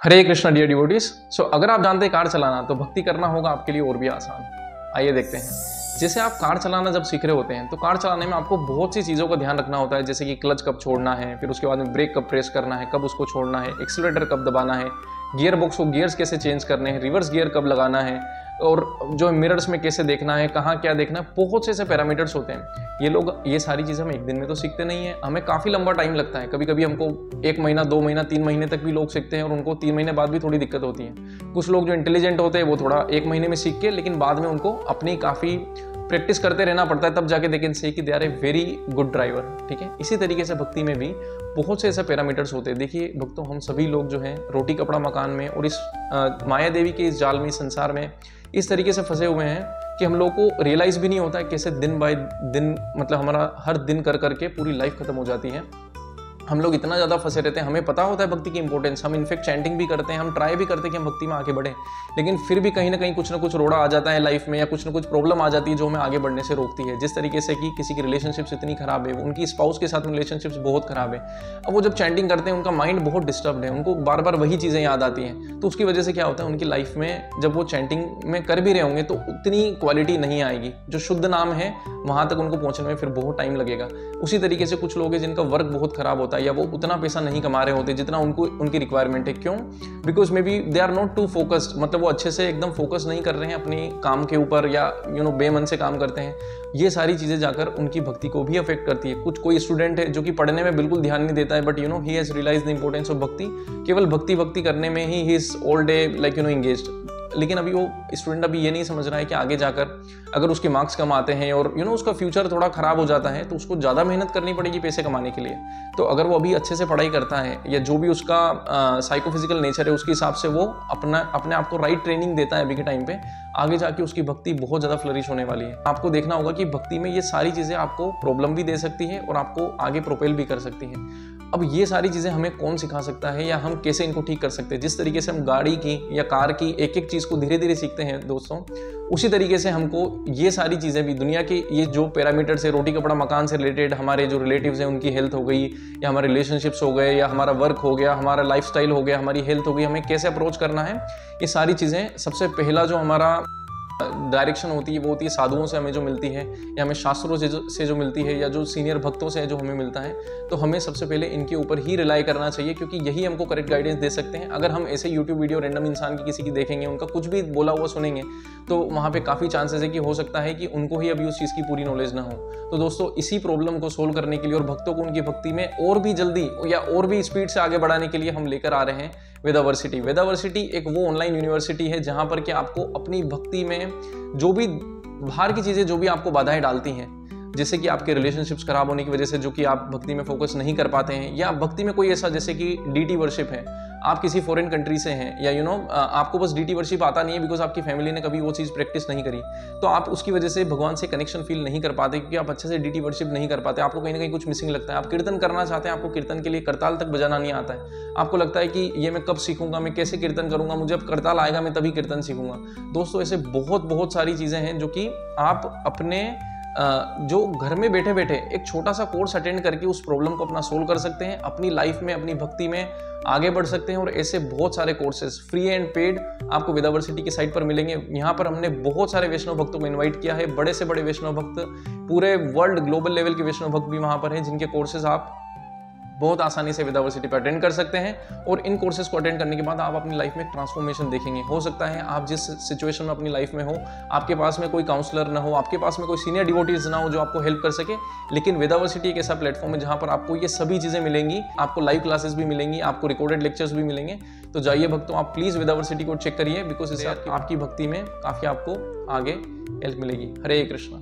हरे Krishna dear devotees. सो अगर आप जानते हैं कार चलाना तो भक्ति करना होगा आपके लिए और भी आसान। आइए देखते हैं। जैसे आप कार चलाना जब सीख रहे होते हैं तो कार चलाने में आपको बहुत सी चीज़ों का ध्यान रखना होता है, जैसे कि क्लच कब छोड़ना है, फिर उसके बाद में ब्रेक कब प्रेस करना है, कब उसको छोड़ना है, एक्सीलरेटर कब दबाना है, गियर बॉक्स को गियर्स कैसे चेंज करने हैं, रिवर्स गियर कब लगाना है, और जो मिरर्स में कैसे देखना है, कहाँ क्या देखना है, बहुत से ऐसे पैरामीटर्स होते हैं। ये लोग ये सारी चीज़ें हम एक दिन में तो सीखते नहीं है, हमें काफ़ी लंबा टाइम लगता है। कभी कभी हमको 1 महीना 2 महीना 3 महीने तक भी लोग सीखते हैं और उनको 3 महीने बाद भी थोड़ी दिक्कत होती है। कुछ लोग जो इंटेलिजेंट होते हैं वो थोड़ा 1 महीने में सीख के, लेकिन बाद में उनको अपनी काफ़ी प्रैक्टिस करते रहना पड़ता है, तब जाके दे कैन से कि they are a very good driver. ठीक है, इसी तरीके से भक्ति में भी बहुत से ऐसे पैरामीटर्स होते हैं। देखिए भक्तों, हम सभी लोग जो हैं रोटी कपड़ा मकान में और इस माया देवी के इस जाल में, संसार में इस तरीके से फंसे हुए हैं कि हम लोग को रियलाइज भी नहीं होता है कैसे दिन बाय दिन, मतलब हमारा हर दिन कर करके पूरी लाइफ खत्म हो जाती है। हम लोग इतना ज़्यादा फंसे रहते हैं, हमें पता होता है भक्ति की इंपॉर्टेंस, हम इनफेक्ट चैंटिंग भी करते हैं, हम ट्राई भी करते हैं कि हम भक्ति में आगे बढ़ें, लेकिन फिर भी कहीं ना कहीं कुछ ना कुछ रोड़ा आ जाता है लाइफ में, या कुछ ना कुछ प्रॉब्लम आ जाती है जो हमें आगे बढ़ने से रोकती है। जिस तरीके से कि किसी की रिलेशनशिप्स इतनी खराब है, उनकी स्पाउस के साथ रिलेशनशिप्स बहुत खराब है, अब वो जब चैंटिंग करते हैं उनका माइंड बहुत डिस्टर्ब्ड है, उनको बार बार वही चीज़ें याद आती हैं, तो उसकी वजह से क्या होता है उनकी लाइफ में जब वो चैंटिंग में कर भी रहे होंगे तो उतनी क्वालिटी नहीं आएगी, जो शुद्ध नाम है वहाँ तक उनको पहुँचने में फिर बहुत टाइम लगेगा। उसी तरीके से कुछ लोग हैं जिनका वर्क बहुत खराब होता है, या वो उतना पैसा नहीं कमा रहे होते जितना उनको उनकी रिक्वायरमेंट है। क्यों? Because may be they are not too focused, मतलब वो अच्छे से एकदम फोकस नहीं कर रहे हैं अपने काम के ऊपर, या बेमन से काम करते हैं। ये सारी चीजें जाकर उनकी भक्ति को भी अफेक्ट करती है। कोई स्टूडेंट है जो कि पढ़ने में बिल्कुल ध्यान नहीं देता है, but he has realized the importance of bhakti, केवल भक्ति करने में he is all day like engaged. लेकिन अभी वो स्टूडेंट अभी ये नहीं समझ रहा है कि आगे जाकर अगर उसके मार्क्स कम आते हैं और उसका फ्यूचर थोड़ा खराब हो जाता है तो उसको ज़्यादा मेहनत करनी पड़ेगी पैसे कमाने के लिए। तो अगर वो अभी अच्छे से पढ़ाई करता है, या जो भी उसका साइकोफिजिकल नेचर है उसके हिसाब से वो अपने आप को राइट ट्रेनिंग देता है अभी के टाइम पे, आगे जाके उसकी भक्ति बहुत ज़्यादा फ्लरिश होने वाली है। आपको देखना होगा कि भक्ति में ये सारी चीज़ें आपको प्रॉब्लम भी दे सकती है और आपको आगे प्रोपेल भी कर सकती है। अब ये सारी चीज़ें हमें कौन सिखा सकता है, या हम कैसे इनको ठीक कर सकते हैं? जिस तरीके से हम गाड़ी की या कार की एक एक चीज़ को धीरे धीरे सीखते हैं दोस्तों, उसी तरीके से हमको ये सारी चीज़ें भी, दुनिया की ये जो पैरामीटर्स है, रोटी कपड़ा मकान से रिलेटेड, हमारे जो रिलेटिव्स हैं उनकी हेल्थ हो गई, या हमारे रिलेशनशिप्स हो गए, या हमारा वर्क हो गया, हमारा लाइफस्टाइल हो गया, हमारी हेल्थ हो गई, हमें कैसे अप्रोच करना है, ये सारी चीज़ें सबसे पहला जो हमारा डायरेक्शन होती है वो होती है साधुओं से हमें जो मिलती है, या हमें शास्त्रों से जो मिलती है, या जो सीनियर भक्तों से जो हमें मिलता है। तो हमें सबसे पहले इनके ऊपर ही रिलाई करना चाहिए, क्योंकि यही हमको करेक्ट गाइडेंस दे सकते हैं। अगर हम ऐसे यूट्यूब वीडियो रैंडम इंसान की किसी की देखेंगे, उनका कुछ भी बोला हुआ सुनेंगे, तो वहाँ पे काफ़ी चांसेस है कि हो सकता है कि उनको ही अभी उस चीज़ की पूरी नॉलेज ना हो। तो दोस्तों, इसी प्रॉब्लम को सोल्व करने के लिए और भक्तों को उनकी भक्ति में और भी जल्दी या और भी स्पीड से आगे बढ़ाने के लिए हम लेकर आ रहे हैं वेदावर्सिटी। वेदावर्सिटी एक वो ऑनलाइन यूनिवर्सिटी है जहाँ पर कि आपको अपनी भक्ति में जो भी बाहर की चीज़ें जो भी आपको बाधाएं डालती हैं, जैसे कि आपके रिलेशनशिप्स खराब होने की वजह से जो कि आप भक्ति में फोकस नहीं कर पाते हैं, या भक्ति में कोई ऐसा जैसे कि डीटी वर्शिप है, आप किसी फॉरेन कंट्री से हैं, या आपको बस डीटी वर्शिप आता नहीं है बिकॉज आपकी फैमिली ने कभी वो चीज़ प्रैक्टिस नहीं करी, तो आप उसकी वजह से भगवान से कनेक्शन फील नहीं कर पाते, क्योंकि आप अच्छे से डीटी वर्शिप नहीं कर पाते। आपको कहीं ना कहीं कुछ मिसिंग लगता है। आप कीर्तन करना चाहते हैं, आपको कीर्तन के लिए करताल तक बजाना नहीं आता है, आपको लगता है कि ये मैं कब सीखूंगा, मैं कैसे कीर्तन करूंगा, मुझे अब करताल आएगा मैं तभी कीर्तन सीखूंगा। दोस्तों, ऐसे बहुत सारी चीज़ें हैं जो कि आप अपने जो घर में बैठे बैठे एक छोटा सा कोर्स अटेंड करके उस प्रॉब्लम को अपना सोल्व कर सकते हैं, अपनी लाइफ में अपनी भक्ति में आगे बढ़ सकते हैं। और ऐसे बहुत सारे कोर्सेज फ्री एंड पेड आपको वेदावर्सिटी की साइट पर मिलेंगे। यहाँ पर हमने बहुत सारे वैष्णव भक्तों को इनवाइट किया है, बड़े से बड़े वैष्णव भक्त, पूरे वर्ल्ड ग्लोबल लेवल के वैष्णव भक्त भी वहाँ पर हैं, जिनके कोर्सेज आप बहुत आसानी से वेदावर्सिटी पर अटेंड कर सकते हैं। और इन कोर्सेज को अटेंड करने के बाद आप अपनी लाइफ में एक ट्रांसफॉर्मेशन देखेंगे। हो सकता है आप जिस सिचुएशन में अपनी लाइफ में हो, आपके पास में कोई काउंसलर ना हो, आपके पास में कोई सीनियर डिवोटीज ना हो जो आपको हेल्प कर सके, लेकिन वेदावर्सिटी एक ऐसा प्लेटफॉर्म है जहां पर आपको ये सभी चीज़ें मिलेंगी। आपको लाइव क्लासेस भी मिलेंगी, आपको रिकॉर्डेड लेक्चर्स भी मिलेंगे। तो जाइए भक्तों, आप प्लीज़ वेदावर्सिटी को चेक करिए, बिकॉज इससे आपकी भक्ति में काफ़ी आपको आगे हेल्प मिलेगी। हरे कृष्णा।